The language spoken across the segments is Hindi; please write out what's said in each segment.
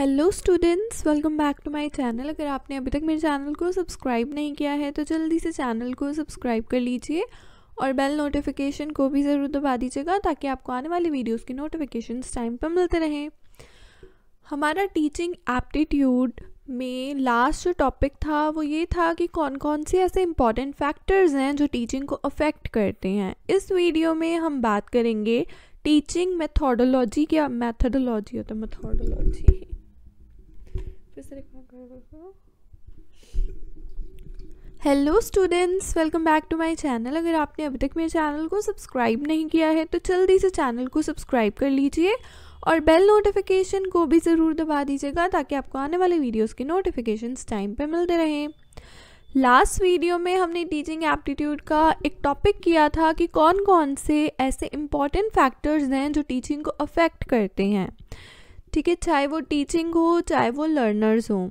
Hello students, welcome back to my channel. अगर आपने अभी तक मेरे चैनल को सब्सक्राइब नहीं किया है तो जल्दी से चैनल को सब्सक्राइब कर लीजिए और बेल नोटिफिकेशन को भी ज़रूर दबा दीजिएगा ताकि आपको आने वाली वीडियोस की नोटिफिकेशंस टाइम पर मिलते रहें। हमारा टीचिंग एप्टीट्यूड में लास्ट जो टॉपिक था वो ये था कि कौन कौन से ऐसे इम्पॉर्टेंट फैक्टर्स हैं जो टीचिंग को अफेक्ट करते हैं। इस वीडियो में हम बात करेंगे टीचिंग मेथोडोलॉजी। क्या मेथोडोलॉजी होता है? Methodology. Hello students, welcome back to my channel. अगर आपने अभी तक मेरे चैनल को सब्सक्राइब नहीं किया है तो जल्दी से चैनल को सब्सक्राइब कर लीजिए और बेल नोटिफिकेशन को भी ज़रूर दबा दीजिएगा ताकि आपको आने वाले वीडियोस की नोटिफिकेशंस टाइम पे मिलते रहें। लास्ट वीडियो में हमने टीचिंग एप्टीट्यूड का एक टॉपिक किया था कि कौन कौन से ऐसे इम्पॉर्टेंट फैक्टर्स हैं जो टीचिंग को अफेक्ट करते हैं। ठीक है, चाहे वो टीचिंग हो, चाहे वो लर्नर्स हो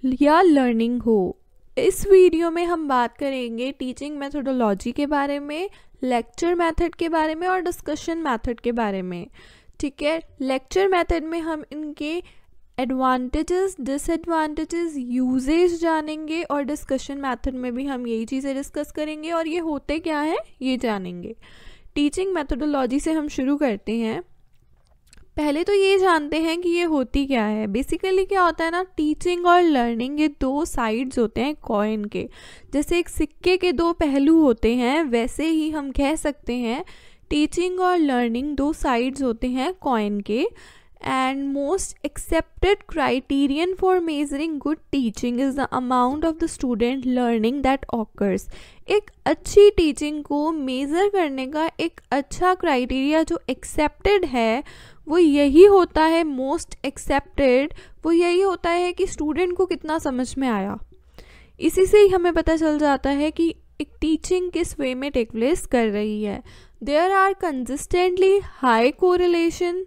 या लर्निंग हो। इस वीडियो में हम बात करेंगे टीचिंग मेथोडोलॉजी के बारे में, लेक्चर मेथड के बारे में और डिस्कशन मेथड के बारे में। ठीक है, लेक्चर मेथड में हम इनके एडवांटेजेस, डिसएडवांटेजेस, यूजेज जानेंगे और डिस्कशन मेथड में भी हम यही चीज़ें डिस्कस करेंगे और ये होते क्या है ये जानेंगे। टीचिंग मेथोडोलॉजी से हम शुरू करते हैं। पहले तो ये जानते हैं कि ये होती क्या है। बेसिकली क्या होता है ना, टीचिंग और लर्निंग ये दो साइड्स होते हैं कॉइन के। जैसे एक सिक्के के दो पहलू होते हैं वैसे ही हम कह सकते हैं टीचिंग और लर्निंग दो साइड्स होते हैं कॉइन के। And most accepted criterion for measuring good teaching is the amount of the student learning that occurs. एक अच्छी टीचिंग को मेज़र करने का एक अच्छा क्राइटेरिया जो एक्सेप्टेड है वो यही होता है, मोस्ट एक्सेप्टेड वो यही होता है कि स्टूडेंट को कितना समझ में आया। इसी से ही हमें पता चल जाता है कि एक टीचिंग किस वे में टेक प्लेस कर रही है। There are consistently high correlation,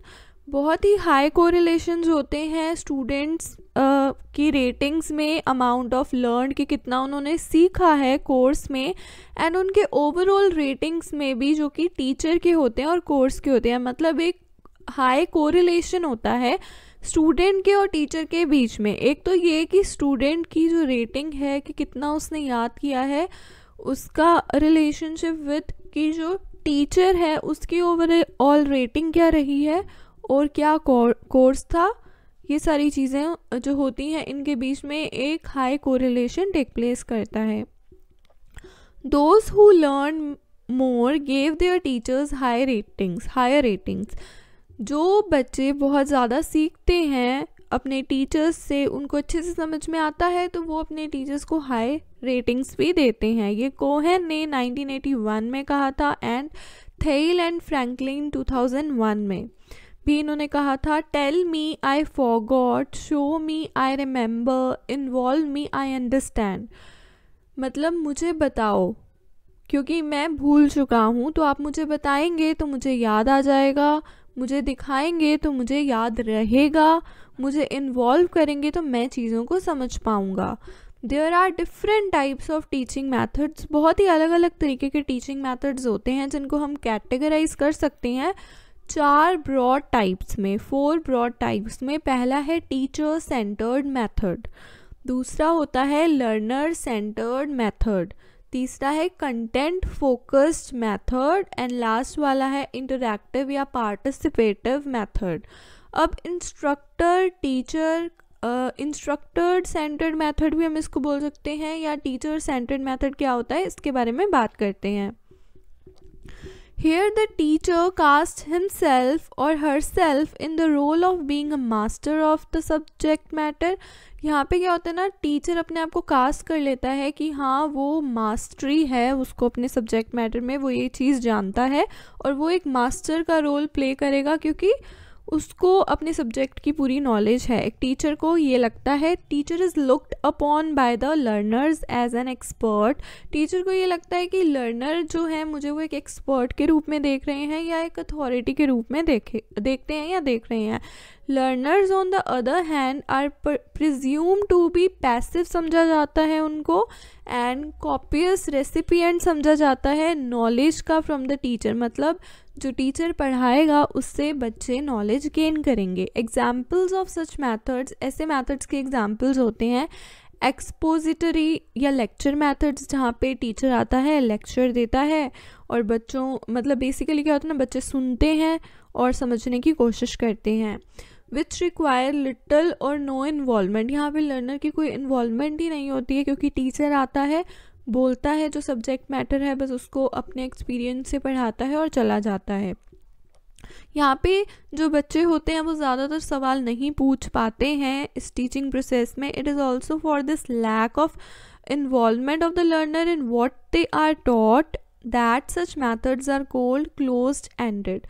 बहुत ही हाई कोरिलेशंस होते हैं स्टूडेंट्स की रेटिंग्स में, अमाउंट ऑफ लर्न कि कितना उन्होंने सीखा है कोर्स में, एंड उनके ओवरऑल रेटिंग्स में भी जो कि टीचर के होते हैं और कोर्स के होते हैं। मतलब एक हाई कोरिलेशन होता है स्टूडेंट के और टीचर के बीच में। एक तो ये कि स्टूडेंट की जो रेटिंग है कि कितना उसने याद किया है, उसका रिलेशनशिप विद कि जो टीचर है उसकी ओवरऑल रेटिंग क्या रही है और क्या कोर्स था। ये सारी चीज़ें जो होती हैं इनके बीच में एक हाई कोरिलेशन टेक प्लेस करता है। Those who learn more gave their teachers higher ratings. जो बच्चे बहुत ज़्यादा सीखते हैं अपने टीचर्स से, उनको अच्छे से समझ में आता है तो वो अपने टीचर्स को हाई रेटिंग्स भी देते हैं। ये कोहेन ने 1981 में कहा था एंड थेल एंड फ्रैंकलिन 2001 में भी इन्होंने कहा था। Tell me I forgot, show me I remember, involve me I understand. मतलब मुझे बताओ क्योंकि मैं भूल चुका हूँ, तो आप मुझे बताएंगे तो मुझे याद आ जाएगा, मुझे दिखाएंगे तो मुझे याद रहेगा, मुझे इन्वॉल्व करेंगे तो मैं चीज़ों को समझ पाऊँगा। There are different types of teaching methods. बहुत ही अलग अलग तरीके के टीचिंग मैथड्स होते हैं जिनको हम कैटेगराइज कर सकते हैं 4 ब्रॉड टाइप्स में, 4 ब्रॉड टाइप्स में। पहला है टीचर सेंटर्ड मेथड, दूसरा होता है लर्नर सेंटर्ड मेथड, तीसरा है content focused method and last वाला है इंटरैक्टिव या पार्टिसिपेटिव मेथड। अब इंस्ट्रक्टर सेंटर्ड मेथड भी हम इसको बोल सकते हैं, या टीचर सेंटर्ड मेथड क्या होता है इसके बारे में बात करते हैं। Here the teacher casts himself or herself in the role of being a master of the subject matter। यहाँ पे क्या होता है ना, टीचर अपने आप को कास्ट कर लेता है कि हाँ वो मास्टरी है उसको अपने सब्जेक्ट मैटर में, वो ये चीज़ जानता है और वो एक मास्टर का रोल प्ले करेगा क्योंकि उसको अपने सब्जेक्ट की पूरी नॉलेज है। एक टीचर को ये लगता है, teacher is looked upon by the learners as an expert. Teacher को ये लगता है कि लर्नर जो है मुझे वो एक एक्सपर्ट के रूप में देख रहे हैं या एक अथॉरिटी के रूप में देखते हैं या देख रहे हैं। Learners on the other hand are presume to be passive समझा जाता है उनको, एंड कॉपियस रेसिपिएंट समझा जाता है नॉलेज का फ्रॉम द टीचर। मतलब जो टीचर पढ़ाएगा उससे बच्चे नॉलेज गेन करेंगे। एग्जाम्पल्स ऑफ सच मैथड्स, ऐसे मैथड्स के एग्जाम्पल्स होते हैं एक्सपोजिटरी या लेक्चर मैथड्स, जहाँ पे टीचर आता है, लेक्चर देता है और बच्चों मतलब बेसिकली क्या होता है ना, बच्चे सुनते हैं और समझने की कोशिश करते हैं। विच रिक्वायर लिटल और नो इन्वॉल्वमेंट, यहाँ पे लर्नर की कोई इन्वॉल्वमेंट ही नहीं होती है, क्योंकि टीचर आता है, बोलता है जो सब्जेक्ट मैटर है, बस उसको अपने एक्सपीरियंस से पढ़ाता है और चला जाता है। यहाँ पे जो बच्चे होते हैं वो ज़्यादातर सवाल नहीं पूछ पाते हैं इस टीचिंग प्रोसेस में। It is also for this lack of involvement of the learner in what they are taught that such methods are called closed ended.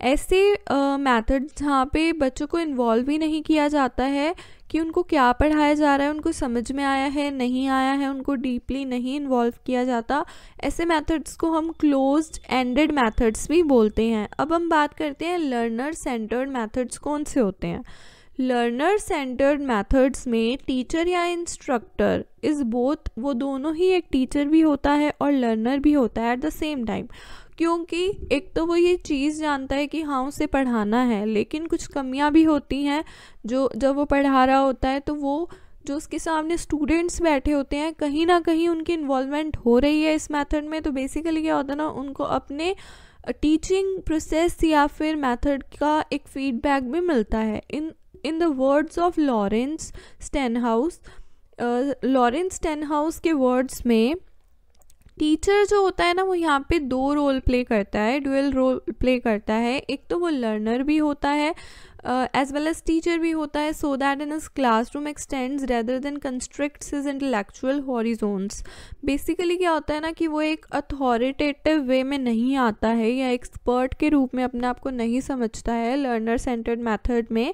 ऐसे मैथड जहाँ पे बच्चों को इन्वॉल्व ही नहीं किया जाता है कि उनको क्या पढ़ाया जा रहा है, उनको समझ में आया है नहीं आया है, उनको डीपली नहीं इन्वॉल्व किया जाता, ऐसे मेथड्स को हम क्लोज्ड एंडेड मेथड्स भी बोलते हैं। अब हम बात करते हैं लर्नर सेंटर्ड मेथड्स कौन से होते हैं। लर्नर सेंटर्ड मेथड्स में टीचर या इंस्ट्रक्टर इज़ बोथ, वो दोनों ही, एक टीचर भी होता है और लर्नर भी होता है एट द सेम टाइम। क्योंकि एक तो वो ये चीज़ जानता है कि हाँ उसे पढ़ाना है, लेकिन कुछ कमियां भी होती हैं जो जब वो पढ़ा रहा होता है तो वो जो उसके सामने स्टूडेंट्स बैठे होते हैं कहीं ना कहीं उनकी इन्वॉल्वमेंट हो रही है इस मेथड में। तो बेसिकली क्या होता है ना, उनको अपने टीचिंग प्रोसेस या फिर मेथड का एक फीडबैक भी मिलता है। In the words of Lawrence Stenhouse के वर्ड्स में टीचर जो होता है ना वो यहाँ पे दो रोल प्ले करता है, डुअल रोल प्ले करता है। एक तो वो लर्नर भी होता है एज वेल एज टीचर भी होता है, so that in his classroom extends rather than constricts his intellectual horizons. Basically क्या होता है ना कि वो एक अथॉरिटेटिव वे में नहीं आता है या एक्सपर्ट के रूप में अपने आप को नहीं समझता है लर्नर सेंटर्ड मेथड में,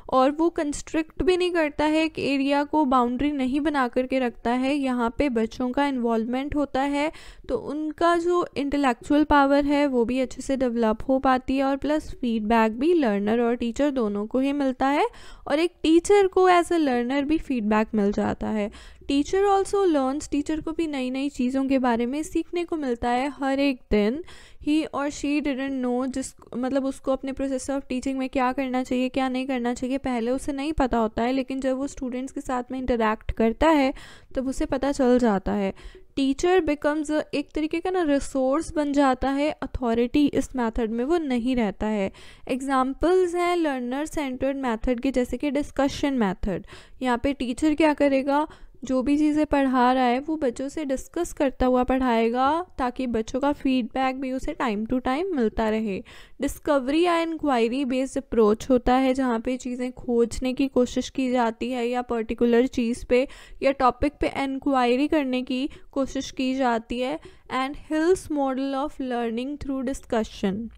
और वो कंस्ट्रिक्ट भी नहीं करता है, एक एरिया को बाउंड्री नहीं बना करके रखता है। यहाँ पे बच्चों का इन्वॉल्वमेंट होता है तो उनका जो इंटेलेक्चुअल पावर है वो भी अच्छे से डेवलप हो पाती है, और प्लस फीडबैक भी लर्नर और टीचर दोनों को ही मिलता है, और एक टीचर को एज अ लर्नर भी फीडबैक मिल जाता है। टीचर ऑल्सो लर्न्स, टीचर को भी नई नई चीज़ों के बारे में सीखने को मिलता है हर एक दिन। ही और शी डिडंट नो, जिस मतलब उसको अपने प्रोसेस ऑफ टीचिंग में क्या करना चाहिए क्या नहीं करना चाहिए पहले उसे नहीं पता होता है, लेकिन जब वो स्टूडेंट्स के साथ में इंटरैक्ट करता है तब उसे पता चल जाता है। टीचर बिकम्स एक तरीके का ना रिसोर्स बन जाता है, अथॉरिटी इस मेथड में वो नहीं रहता है। एग्जाम्पल्स हैं लर्नर सेंटर्ड मेथड के, जैसे कि डिस्कशन मेथड। यहाँ पे टीचर क्या करेगा, जो भी चीज़ें पढ़ा रहा है वो बच्चों से डिस्कस करता हुआ पढ़ाएगा ताकि बच्चों का फीडबैक भी उसे टाइम टू टाइम मिलता रहे। डिस्कवरी या इंक्वायरी बेस्ड अप्रोच होता है, जहाँ पे चीज़ें खोजने की कोशिश की जाती है या पर्टिकुलर चीज़ पे या टॉपिक पे इंक्वायरी करने की कोशिश की जाती है। And hills model of learning through discussion,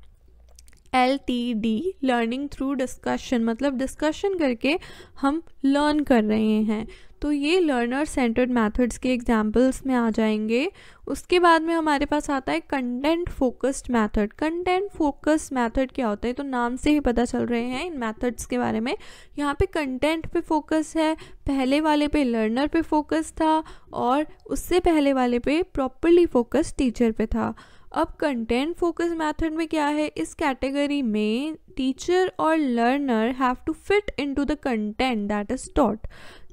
LTD, learning through discussion, मतलब डिस्कशन करके हम लर्न कर रहे हैं। तो ये लर्नर सेंटर्ड मेथड्स के एग्जाम्पल्स में आ जाएंगे। उसके बाद में हमारे पास आता है content focused method. Content focused method क्या होता है, तो नाम से ही पता चल रहे हैं इन मेथड्स के बारे में। यहाँ पे कंटेंट पे फोकस है, पहले वाले पे लर्नर पे फोकस था और उससे पहले वाले पे प्रॉपरली फोकस टीचर पे था। अब कंटेंट फोकस मेथड में क्या है, इस कैटेगरी में टीचर और learner have to fit into the content that is taught.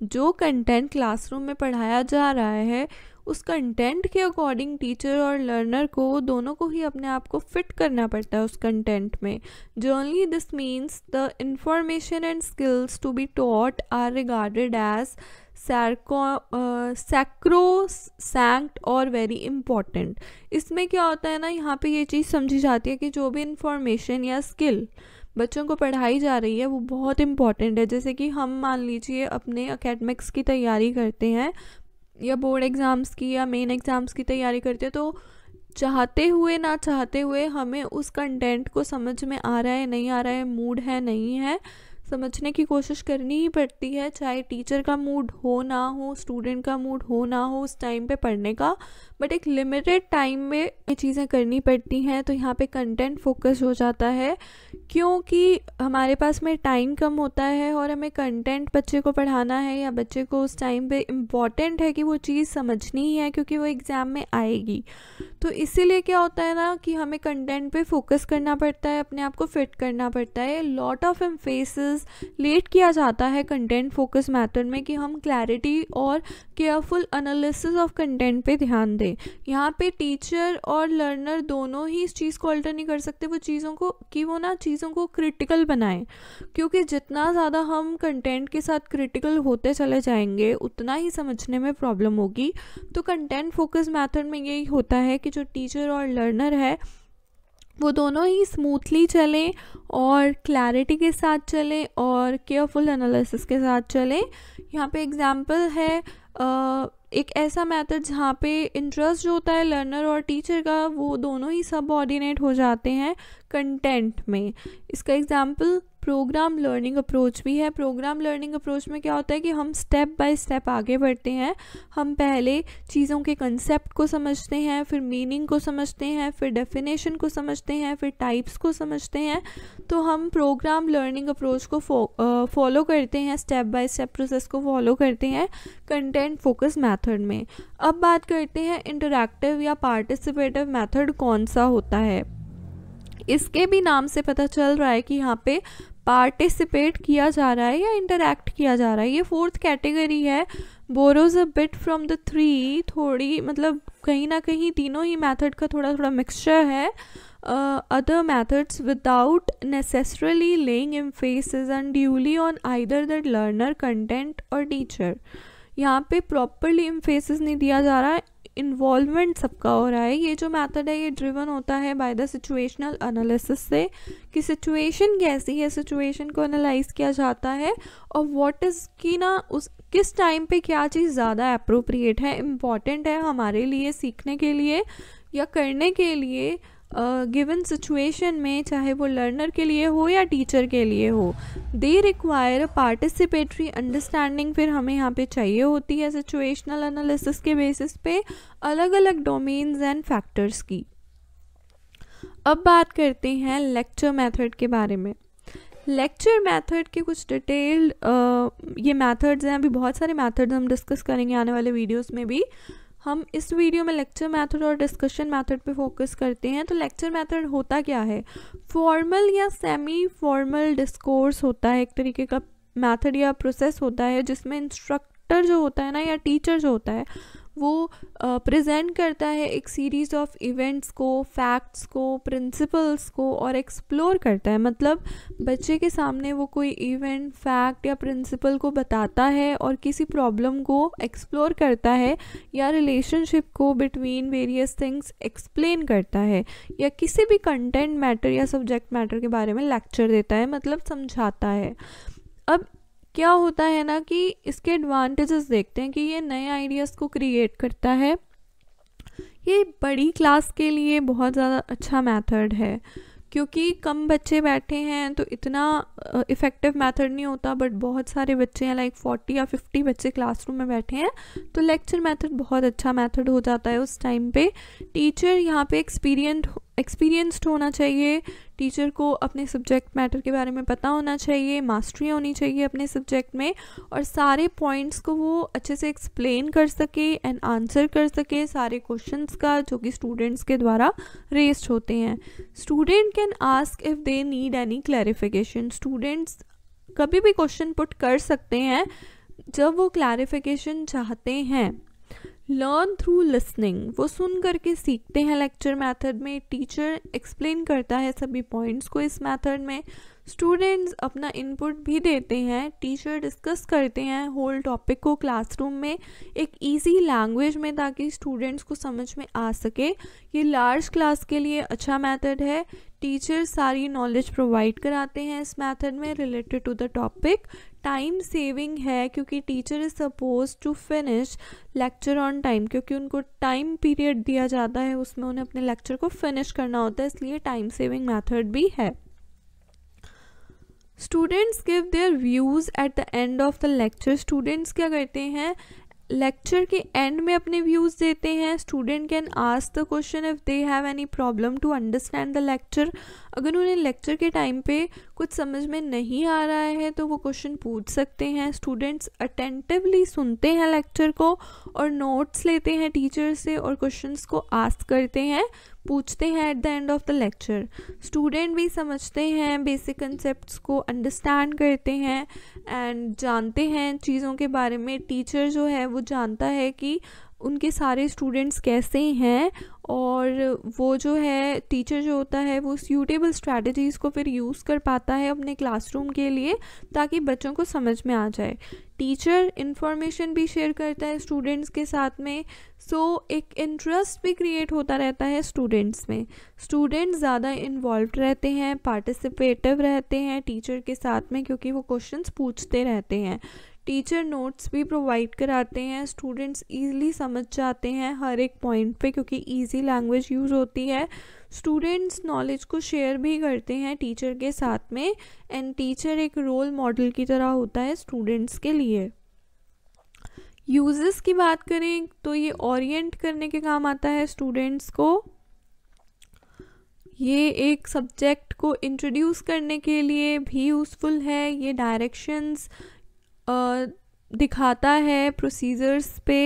जो कंटेंट क्लासरूम में पढ़ाया जा रहा है उस कंटेंट के अकॉर्डिंग टीचर और लर्नर को दोनों को ही अपने आप को फिट करना पड़ता है उस कंटेंट में। Generally this means the information and skills to be taught are regarded as sacrosanct और वेरी इम्पॉर्टेंट। इसमें क्या होता है ना, यहाँ पे ये चीज़ समझी जाती है कि जो भी इंफॉर्मेशन या स्किल बच्चों को पढ़ाई जा रही है वो बहुत इम्पॉर्टेंट है। जैसे कि हम मान लीजिए अपने एकेडमिक्स की तैयारी करते हैं या बोर्ड एग्ज़ाम्स की या मेन एग्ज़ाम्स की तैयारी करते हैं, तो चाहते हुए ना चाहते हुए हमें उस कंटेंट को समझ में आ रहा है नहीं आ रहा है, मूड है नहीं है, समझने की कोशिश करनी ही पड़ती है, चाहे टीचर का मूड हो ना हो, स्टूडेंट का मूड हो ना हो उस टाइम पे पढ़ने का, बट एक लिमिटेड टाइम में ये चीज़ें करनी पड़ती हैं। तो यहाँ पे कंटेंट फोकस हो जाता है क्योंकि हमारे पास में टाइम कम होता है और हमें कंटेंट बच्चे को पढ़ाना है या बच्चे को उस टाइम पे इम्पॉर्टेंट है कि वो चीज़ समझनी ही है क्योंकि वो एग्ज़ाम में आएगी। तो इसीलिए क्या होता है ना कि हमें कंटेंट पे फोकस करना पड़ता है, अपने आप को फिट करना पड़ता है। लॉट ऑफ एम्फेसिस लेट किया जाता है कंटेंट फोकस मेथड में कि हम क्लैरिटी और केयरफुल एनालिसिस ऑफ कंटेंट पे ध्यान दें। यहाँ पे टीचर और लर्नर दोनों ही इस चीज़ को अल्टर नहीं कर सकते, वो चीज़ों को क्रिटिकल बनाएं, क्योंकि जितना ज़्यादा हम कंटेंट के साथ क्रिटिकल होते चले जाएंगे उतना ही समझने में प्रॉब्लम होगी। तो कंटेंट फोकस मेथड में यही होता है कि जो टीचर और लर्नर है वो दोनों ही स्मूथली चलें और क्लैरिटी के साथ चलें और केयरफुल एनालिसिस के साथ चलें। यहाँ पे एग्जांपल है एक ऐसा मेथड जहाँ पे इंटरेस्ट जो होता है लर्नर और टीचर का वो दोनों ही सबऑर्डिनेट हो जाते हैं कंटेंट में। इसका एग्जांपल प्रोग्राम लर्निंग अप्रोच भी है। प्रोग्राम लर्निंग अप्रोच में क्या होता है कि हम स्टेप बाय स्टेप आगे बढ़ते हैं। हम पहले चीज़ों के कंसेप्ट को समझते हैं, फिर मीनिंग को समझते हैं, फिर डेफिनेशन को समझते हैं, फिर टाइप्स को समझते हैं। तो हम प्रोग्राम लर्निंग अप्रोच को फॉलो करते हैं, स्टेप बाय स्टेप प्रोसेस को फॉलो करते हैं कंटेंट फोकस मेथड में। अब बात करते हैं इंटरैक्टिव या पार्टिसिपेटिव मेथड कौन सा होता है। इसके भी नाम से पता चल रहा है कि यहाँ पे पार्टिसिपेट किया जा रहा है या इंटरैक्ट किया जा रहा है। ये फोर्थ कैटेगरी है, borrows a bit from the three, थोड़ी मतलब कहीं ना कहीं तीनों ही मेथड का थोड़ा थोड़ा मिक्सचर है other methods without necessarily laying emphasis unduly on either the learner, content और टीचर। यहाँ पे प्रॉपरली एम्फेसिस नहीं दिया जा रहा है, इन्वॉल्वमेंट सबका हो रहा है। ये जो मेथड है ये ड्रिवन होता है बाय द सिचुएशनल एनालिसिस से कि सिचुएशन कैसी है, सिचुएशन को एनालाइज किया जाता है और व्हाट इज़ की ना उस किस टाइम पे क्या चीज़ ज़्यादा अप्रोप्रिएट है, इम्पॉर्टेंट है हमारे लिए सीखने के लिए या करने के लिए गिवन सिचुएशन में, चाहे वो लर्नर के लिए हो या टीचर के लिए हो। They require a participatory understanding फिर हमें यहाँ पे चाहिए होती है सिचुएशनल एनालिसिस के बेसिस पे अलग अलग डोमेन्स एंड फैक्टर्स की। अब बात करते हैं लेक्चर मेथड के बारे में। लेक्चर मेथड के कुछ डिटेल्ड ये मेथड्स हैं, अभी बहुत सारे मेथड्स हम डिस्कस करेंगे आने वाले वीडियोस में भी। हम इस वीडियो में लेक्चर मेथड और डिस्कशन मेथड पे फोकस करते हैं। तो लेक्चर मेथड होता क्या है? फॉर्मल या सेमी फॉर्मल डिस्कोर्स होता है, एक तरीके का मेथड या प्रोसेस होता है जिसमें इंस्ट्रक्टर जो होता है ना या टीचर जो होता है वो प्रेजेंट करता है एक सीरीज़ ऑफ इवेंट्स को, फैक्ट्स को, प्रिंसिपल्स को और एक्सप्लोर करता है। मतलब बच्चे के सामने वो कोई इवेंट, फैक्ट या प्रिंसिपल को बताता है और किसी प्रॉब्लम को एक्सप्लोर करता है या रिलेशनशिप को बिटवीन वेरियस थिंग्स एक्सप्लेन करता है या किसी भी कंटेंट मैटर या सब्जेक्ट मैटर के बारे में लेक्चर देता है, मतलब समझाता है। अब क्या होता है ना कि इसके एडवांटेजेस देखते हैं कि ये नए आइडियाज़ को क्रिएट करता है। ये बड़ी क्लास के लिए बहुत ज़्यादा अच्छा मेथड है क्योंकि कम बच्चे बैठे हैं तो इतना इफ़ेक्टिव मेथड नहीं होता, बट बहुत सारे बच्चे हैं, लाइक 40 या 50 बच्चे क्लासरूम में बैठे हैं तो लेक्चर मेथड बहुत अच्छा मेथड हो जाता है उस टाइम पे। टीचर यहाँ पे एक्सपीरियंस्ड होना चाहिए, टीचर को अपने सब्जेक्ट मैटर के बारे में पता होना चाहिए, मास्टरी होनी चाहिए अपने सब्जेक्ट में और सारे पॉइंट्स को वो अच्छे से एक्सप्लेन कर सके एंड आंसर कर सके सारे क्वेश्चंस का जो कि स्टूडेंट्स के द्वारा रेज्ड होते हैं। Student can ask if they need any clarification, students कभी भी क्वेश्चन पुट कर सकते हैं जब वो क्लैरिफिकेशन चाहते हैं। लर्न थ्रू लिसनिंग, वो सुन करके सीखते हैं लेक्चर मेथड में। टीचर एक्सप्लेन करता है सभी पॉइंट्स को इस मेथड में, स्टूडेंट्स अपना इनपुट भी देते हैं, टीचर डिस्कस करते हैं होल टॉपिक को क्लासरूम में एक इजी लैंग्वेज में ताकि स्टूडेंट्स को समझ में आ सके। ये लार्ज क्लास के लिए अच्छा मेथड है। टीचर सारी नॉलेज प्रोवाइड कराते हैं इस मेथड में related to the topic. Time saving है क्योंकि teacher is suppose to finish lecture on time, क्योंकि उनको टाइम पीरियड दिया जाता है उसमें उन्हें अपने लेक्चर को फिनिश करना होता है, इसलिए टाइम सेविंग मेथड भी है। Students give their views at the end of the lecture, students क्या करते हैं लेक्चर के एंड में अपने व्यूज़ देते हैं। Student can ask the question if they have any problem to understand the lecture, अगर उन्हें लेक्चर के टाइम पे कुछ समझ में नहीं आ रहा है तो वो क्वेश्चन पूछ सकते हैं। स्टूडेंट्स अटेंटिवली सुनते हैं लेक्चर को और नोट्स लेते हैं टीचर से और क्वेश्चंस को आस्क करते हैं, पूछते हैं at the end of the lecture. Student भी समझते हैं, बेसिक कंसेप्ट्स को अंडरस्टैंड करते हैं एंड जानते हैं चीज़ों के बारे में। टीचर जो है वो जानता है कि उनके सारे स्टूडेंट्स कैसे हैं और वो जो है टीचर जो होता है वो सूटेबल स्ट्रैटेजीज़ को फिर यूज़ कर पाता है अपने क्लासरूम के लिए ताकि बच्चों को समझ में आ जाए। टीचर इन्फॉर्मेशन भी शेयर करता है स्टूडेंट्स के साथ में, सो एक इंटरेस्ट भी क्रिएट होता रहता है स्टूडेंट्स में। स्टूडेंट्स ज़्यादा इन्वॉल्व रहते हैं, पार्टिसिपेटिव रहते हैं टीचर के साथ में क्योंकि वो क्वेश्चंस पूछते रहते हैं। टीचर नोट्स भी प्रोवाइड कराते हैं, स्टूडेंट्स ईज़िली समझ जाते हैं हर एक पॉइंट पे क्योंकि ईजी लैंग्वेज यूज़ होती है। स्टूडेंट्स नॉलेज को शेयर भी करते हैं टीचर के साथ में एंड टीचर एक रोल मॉडल की तरह होता है स्टूडेंट्स के लिए। यूजेस की बात करें तो ये ओरिएंट करने के काम आता है स्टूडेंट्स को। ये एक सब्जेक्ट को इंट्रोड्यूस करने के लिए भी यूज़फुल है। ये डायरेक्शंस दिखाता है प्रोसीजर्स पे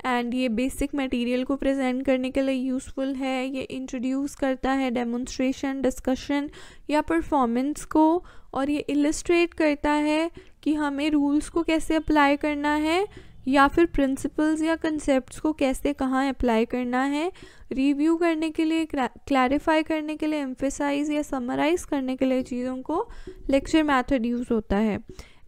एंड ये बेसिक मटेरियल को प्रेजेंट करने के लिए यूज़फुल है। ये इंट्रोड्यूस करता है डेमोन्स्ट्रेशन, डिस्कशन या परफॉर्मेंस को और ये इलस्ट्रेट करता है कि हमें रूल्स को कैसे अप्लाई करना है या फिर प्रिंसिपल्स या कंसेप्ट्स को कैसे कहाँ अप्लाई करना है। रिव्यू करने के लिए, क्लैरिफाई करने के लिए, एम्फेसाइज या समराइज़ करने के लिए चीज़ों को लेक्चर मेथड यूज़ होता है।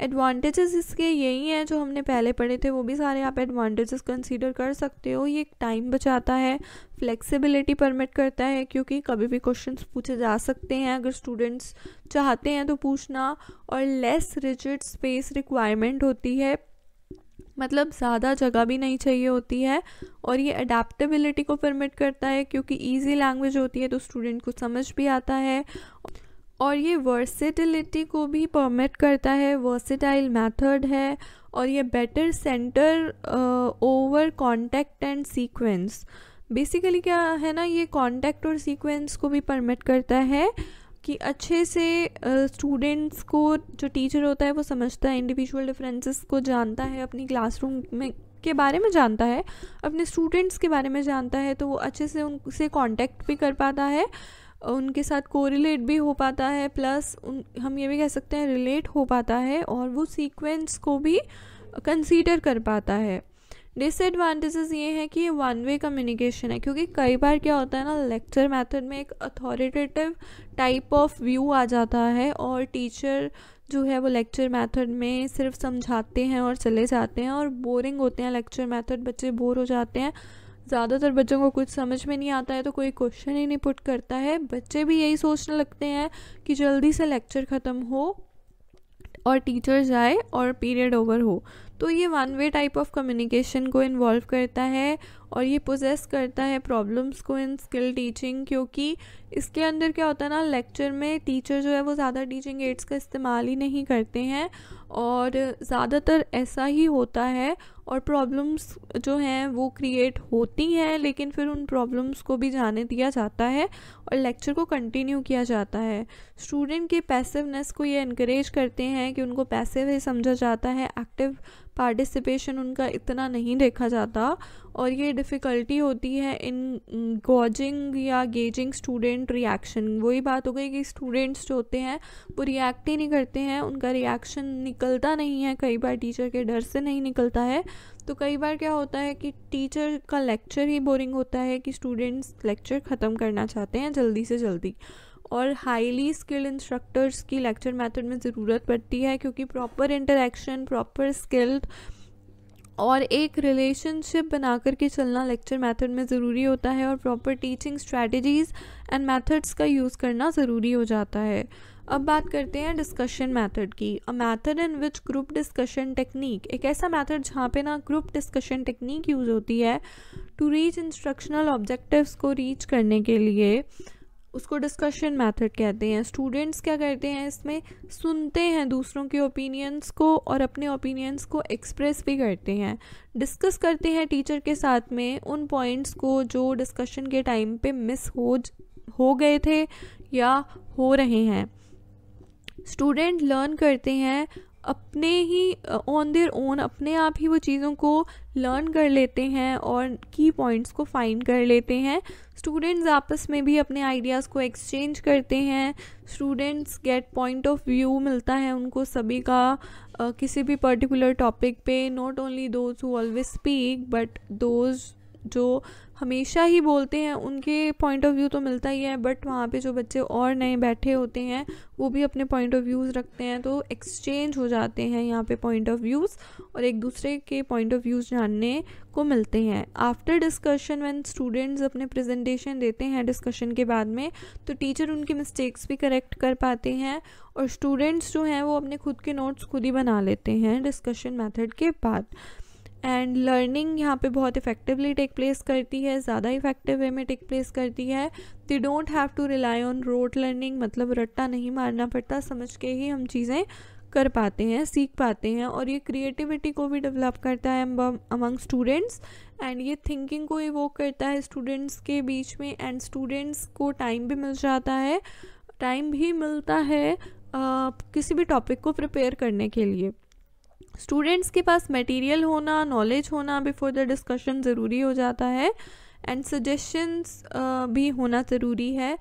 एडवांटेजेस इसके यही हैं जो हमने पहले पढ़े थे, वो भी सारे आप एडवांटेजेस कंसीडर कर सकते हो। ये टाइम बचाता है, फ्लेक्सिबिलिटी परमिट करता है क्योंकि कभी भी क्वेश्चंस पूछे जा सकते हैं अगर स्टूडेंट्स चाहते हैं तो पूछना, और लेस रिजिड स्पेस रिक्वायरमेंट होती है, मतलब ज़्यादा जगह भी नहीं चाहिए होती है। और ये अडेप्टेबिलिटी को परमिट करता है क्योंकि ईजी लैंग्वेज होती है तो स्टूडेंट को समझ भी आता है। और ये वर्सेटिलिटी को भी परमिट करता है, वर्सेटाइल मेथड है। और ये better centre over contact and sequence, basically क्या है ना, ये कॉन्टेक्ट और सीक्वेंस को भी परमिट करता है कि अच्छे से स्टूडेंट्स को जो टीचर होता है वो समझता है, इंडिविजुअल डिफरेंसेस को जानता है, अपनी क्लासरूम में के बारे में जानता है, अपने स्टूडेंट्स के बारे में जानता है, तो वो अच्छे से उनसे कांटेक्ट भी कर पाता है, उनके साथ कोरिलेट भी हो पाता है, प्लस हम ये भी कह सकते हैं रिलेट हो पाता है और वो सीक्वेंस को भी कंसीडर कर पाता है। डिसएडवांटेजेस ये हैं कि ये वन वे कम्युनिकेशन है क्योंकि कई बार क्या होता है ना, लेक्चर मेथड में एक अथॉरिटेटिव टाइप ऑफ व्यू आ जाता है और टीचर जो है वो लेक्चर मेथड में सिर्फ समझाते हैं और चले जाते हैं और बोरिंग होते हैं लेक्चर मेथड, बच्चे बोर हो जाते हैं। ज़्यादातर बच्चों को कुछ समझ में नहीं आता है तो कोई क्वेश्चन ही नहीं पुट करता है, बच्चे भी यही सोचने लगते हैं कि जल्दी से लेक्चर ख़त्म हो और टीचर जाए और पीरियड ओवर हो। तो ये one way type of communication को इन्वॉल्व करता है और ये पोजेस करता है प्रॉब्लम्स को इन स्किल टीचिंग, क्योंकि इसके अंदर क्या होता है ना, लेक्चर में टीचर जो है वो ज़्यादा टीचिंग एड्स का इस्तेमाल ही नहीं करते हैं और ज़्यादातर ऐसा ही होता है और प्रॉब्लम्स जो हैं वो क्रिएट होती हैं, लेकिन फिर उन प्रॉब्लम्स को भी जाने दिया जाता है और लेक्चर को कंटिन्यू किया जाता है। स्टूडेंट के पैसिवनेस को ये इनकरेज करते हैं कि उनको पैसिव ही समझा जाता है, एक्टिव पार्टिसिपेशन उनका इतना नहीं देखा जाता और ये डिफ़िकल्टी होती है इन गॉजिंग या गेजिंग स्टूडेंट रिएक्शन। वही बात हो गई कि स्टूडेंट्स जो होते हैं वो रिएक्ट ही नहीं करते हैं, उनका रिएक्शन निकलता नहीं है, कई बार टीचर के डर से नहीं निकलता है। तो कई बार क्या होता है कि टीचर का लेक्चर ही बोरिंग होता है कि स्टूडेंट्स लेक्चर ख़त्म करना चाहते हैं जल्दी से जल्दी। और हाईली स्किल्ड इंस्ट्रक्टर्स की लेक्चर मेथड में ज़रूरत पड़ती है क्योंकि प्रॉपर इंटरेक्शन, प्रॉपर स्किल्ड और एक रिलेशनशिप बना कर के चलना लेक्चर मेथड में ज़रूरी होता है और proper teaching strategies and methods का यूज़ करना ज़रूरी हो जाता है। अब बात करते हैं डिस्कशन मेथड की। A method in which group discussion technique, एक ऐसा मेथड जहाँ पे ना ग्रुप डिस्कशन टेक्निक यूज़ होती है टू रीच इंस्ट्रक्शनल ऑब्जेक्टिव्स को रीच करने के लिए, उसको डिस्कशन मेथड कहते हैं। स्टूडेंट्स क्या करते हैं, इसमें सुनते हैं दूसरों के ओपिनियंस को और अपने ओपिनियंस को एक्सप्रेस भी करते हैं, डिस्कस करते हैं टीचर के साथ में उन पॉइंट्स को जो डिस्कशन के टाइम पे मिस हो गए थे या हो रहे हैं। स्टूडेंट लर्न करते हैं अपने ही ऑन देयर ओन, अपने आप ही वो चीज़ों को लर्न कर लेते हैं और की पॉइंट्स को फाइंड कर लेते हैं। स्टूडेंट्स आपस में भी अपने आइडियाज़ को एक्सचेंज करते हैं। Students gate point of view मिलता है उनको सभी का किसी भी पर्टिकुलर टॉपिक पे, not only those who always speak but those जो हमेशा ही बोलते हैं उनके पॉइंट ऑफ व्यू तो मिलता ही है, बट वहाँ पे जो बच्चे और नए बैठे होते हैं वो भी अपने पॉइंट ऑफ व्यूज़ रखते हैं, तो एक्सचेंज हो जाते हैं यहाँ पे पॉइंट ऑफ व्यूज़ और एक दूसरे के पॉइंट ऑफ व्यूज़ जानने को मिलते हैं। आफ्टर डिस्कशन व्हेन स्टूडेंट्स अपने प्रेजेंटेशन देते हैं डिस्कशन के बाद में, तो टीचर उनके मिस्टेक्स भी करेक्ट कर पाते हैं और स्टूडेंट्स जो हैं वो अपने खुद के नोट्स खुद ही बना लेते हैं डिस्कशन मेथड के बाद। एंड लर्निंग यहाँ पे बहुत इफ़ेक्टिवली टेक प्लेस करती है, ज़्यादा इफ़ेक्टिव वे में टेक प्लेस करती है। They don't have to rely on rote learning, मतलब रट्टा नहीं मारना पड़ता, समझ के ही हम चीज़ें कर पाते हैं, सीख पाते हैं। और ये क्रिएटिविटी को भी डेवलप करता है अमंग स्टूडेंट्स एंड ये थिंकिंग को इवोक करता है स्टूडेंट्स के बीच में। एंड स्टूडेंट्स को टाइम भी मिलता है किसी भी टॉपिक को प्रिपेयर करने के लिए। स्टूडेंट्स के पास मटेरियल होना, नॉलेज होना बिफोर द डिस्कशन ज़रूरी हो जाता है एंड सजेशंस भी होना ज़रूरी है,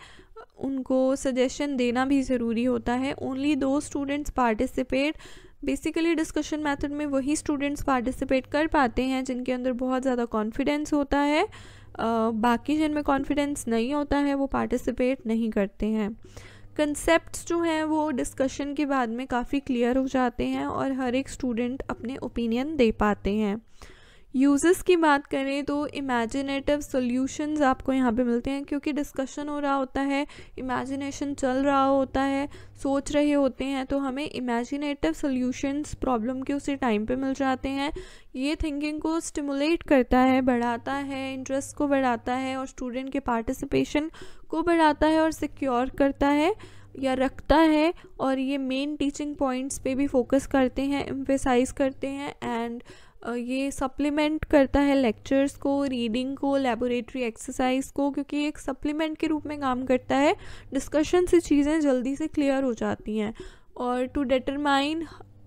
उनको सजेशन देना भी ज़रूरी होता है। ओनली दो students participate, basically discussion method में वही स्टूडेंट्स पार्टिसिपेट कर पाते हैं जिनके अंदर बहुत ज़्यादा कॉन्फिडेंस होता है, बाकी जिनमें कॉन्फिडेंस नहीं होता है वो पार्टिसिपेट नहीं करते हैं। कंसेप्ट्स जो हैं वो डिस्कशन के बाद में काफ़ी क्लियर हो जाते हैं और हर एक स्टूडेंट अपने ओपिनियन दे पाते हैं। यूजेस की बात करें तो इमेजिनेटिव सॉल्यूशंस आपको यहाँ पे मिलते हैं, क्योंकि डिस्कशन हो रहा होता है, इमेजिनेशन चल रहा होता है, सोच रहे होते हैं, तो हमें इमेजिनेटिव सॉल्यूशंस प्रॉब्लम के उसी टाइम पे मिल जाते हैं। ये थिंकिंग को स्टिमुलेट करता है, बढ़ाता है, इंटरेस्ट को बढ़ाता है और स्टूडेंट के पार्टिसिपेशन को बढ़ाता है और सिक्योर करता है या रखता है। और ये मेन टीचिंग पॉइंट्स पे भी फोकस करते हैं, एम्फेसाइज करते हैं एंड ये सप्लीमेंट करता है लेक्चर्स को, रीडिंग को, लेबोरेटरी एक्सरसाइज को, क्योंकि एक सप्लीमेंट के रूप में काम करता है। डिस्कशन से चीज़ें जल्दी से क्लियर हो जाती हैं। और टू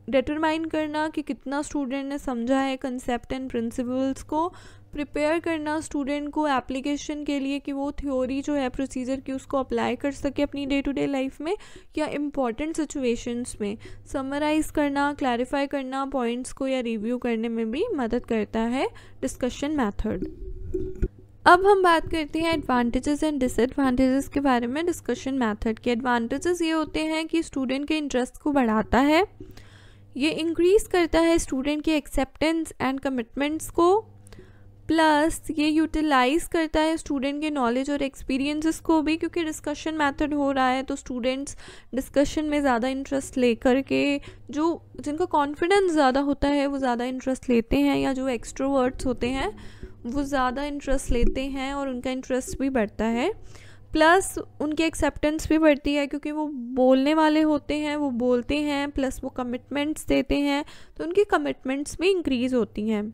डिटरमाइन करना कि कितना स्टूडेंट ने समझा है कंसेप्ट एंड प्रिंसिपल्स को, प्रिपेयर करना स्टूडेंट को एप्लीकेशन के लिए कि वो थ्योरी जो है प्रोसीजर की उसको अप्लाई कर सके अपनी डे टू डे लाइफ में या इम्पॉर्टेंट सिचुएशंस में। समराइज़ करना, क्लैरिफाई करना पॉइंट्स को या रिव्यू करने में भी मदद करता है डिस्कशन मेथड। अब हम बात करते हैं एडवांटेजेस एंड डिसएडवांटेजेस के बारे में डिस्कशन मेथड के। एडवांटेजेस ये होते हैं कि स्टूडेंट के इंटरेस्ट को बढ़ाता है, ये इंक्रीज़ करता है स्टूडेंट के एक्सेप्टेंस एंड कमिटमेंट्स को, प्लस ये यूटिलाइज़ करता है स्टूडेंट के नॉलेज और एक्सपीरियंसेस को भी, क्योंकि डिस्कशन मेथड हो रहा है तो स्टूडेंट्स डिस्कशन में ज़्यादा इंटरेस्ट लेकर के, जो जिनका कॉन्फिडेंस ज़्यादा होता है वो ज़्यादा इंटरेस्ट लेते हैं, या जो एक्सट्रोवर्ट्स होते हैं वो ज़्यादा इंटरेस्ट लेते हैं और उनका इंटरेस्ट भी बढ़ता है। प्लस उनकी एक्सेप्टेंस भी बढ़ती है क्योंकि वो बोलने वाले होते हैं, वो बोलते हैं, प्लस वो कमिटमेंट्स देते हैं तो उनकी कमिटमेंट्स भी इंक्रीज़ होती हैं।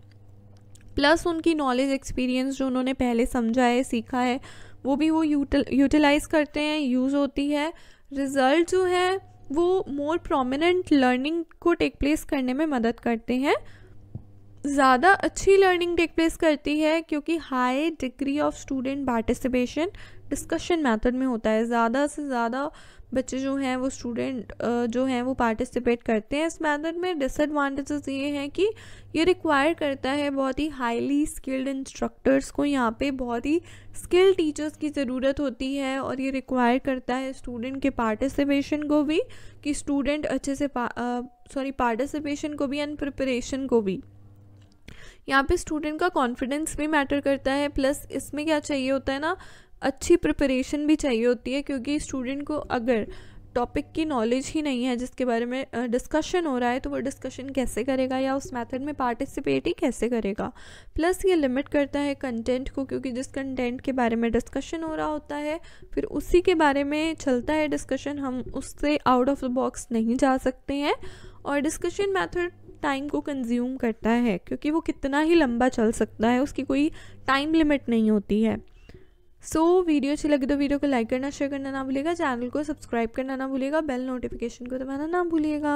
प्लस उनकी नॉलेज एक्सपीरियंस जो उन्होंने पहले समझा है, सीखा है, वो भी वो यूटिलाइज़ करते हैं, यूज़ होती है। रिज़ल्ट जो है वो मोर प्रोमिनेंट लर्निंग को टेक प्लेस करने में मदद करते हैं, ज़्यादा अच्छी लर्निंग टेक प्लेस करती है क्योंकि high degree of student participation discussion method में होता है। ज़्यादा से ज़्यादा बच्चे जो हैं वो स्टूडेंट जो हैं वो पार्टिसिपेट करते हैं इस मेथड में। डिसएडवांटेजेस ये हैं कि ये रिक्वायर करता है बहुत ही हाईली स्किल्ड इंस्ट्रक्टर्स को, यहाँ पे बहुत ही स्किल्ड टीचर्स की ज़रूरत होती है और ये रिक्वायर करता है स्टूडेंट के पार्टिसिपेशन को भी, कि स्टूडेंट अच्छे से पार्टिसिपेशन को भी एंड प्रिपरेशन को भी। यहाँ पे स्टूडेंट का कॉन्फिडेंस भी मैटर करता है, प्लस इसमें क्या चाहिए होता है ना, अच्छी प्रिपरेशन भी चाहिए होती है, क्योंकि स्टूडेंट को अगर टॉपिक की नॉलेज ही नहीं है जिसके बारे में डिस्कशन हो रहा है तो वो डिस्कशन कैसे करेगा या उस मेथड में पार्टिसिपेट ही कैसे करेगा। प्लस ये लिमिट करता है कंटेंट को, क्योंकि जिस कंटेंट के बारे में डिस्कशन हो रहा होता है फिर उसी के बारे में चलता है डिस्कशन, हम उससे आउट ऑफ द बॉक्स नहीं जा सकते हैं। और डिस्कशन मेथड टाइम को कंज्यूम करता है क्योंकि वो कितना ही लंबा चल सकता है, उसकी कोई टाइम लिमिट नहीं होती है। वीडियो अच्छी लगी तो वीडियो को लाइक करना, शेयर करना ना भूलिएगा, चैनल को सब्सक्राइब करना ना भूलिएगा, बेल नोटिफिकेशन को दबाना ना भूलिएगा।